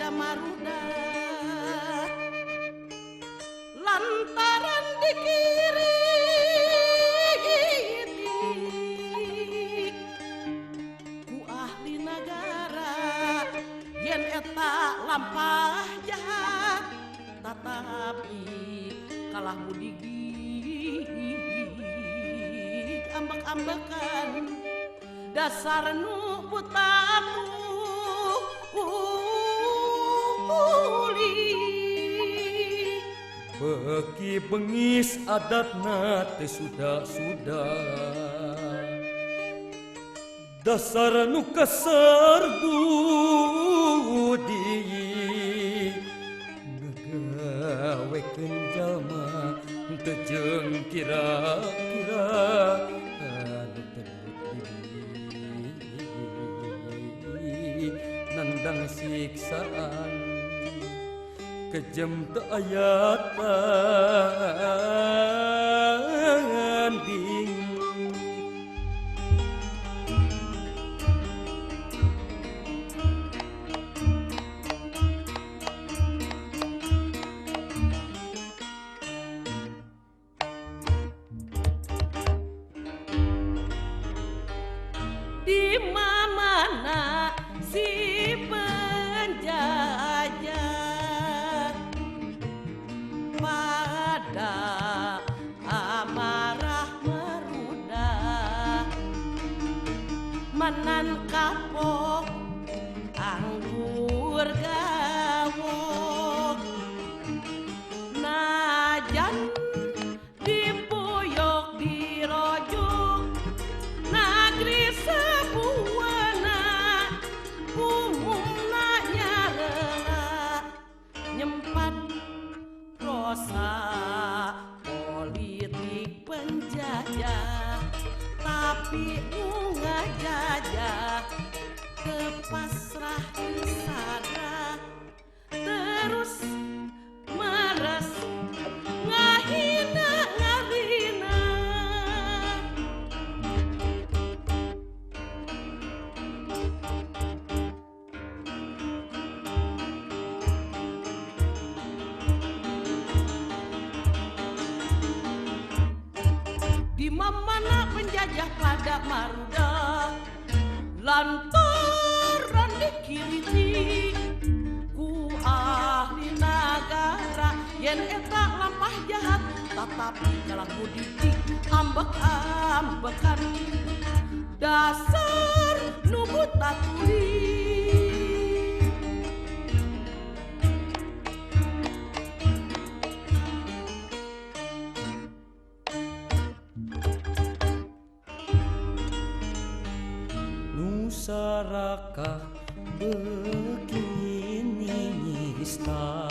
pada maruda lantaran dikiritik ku ahli negara yen eta lampah jahat tetapi kalah budi ambek-ambekan dasar nu putamu beki bengis adatna teh sudah dasar nu kasar budi ngagawekeun jalma teu jeung kira-kira nandang siksaan kejem teu aya tanding di mana si penjajah pada amarah merudah menan kapok anggur gawok najan dipuyok dirojuk negeri sebuana umumna nyarela nyempat prosa politik penjajah tapi ngajajah kepasrah sadar terus meres ngahina ngabina di mana penjajah pada maruda lantaran dikiritik ku ahli negara yen eta lampah jahat tetapi kalah budi ambek-ambekan dasar nu buta tuli Nusarakah begini nista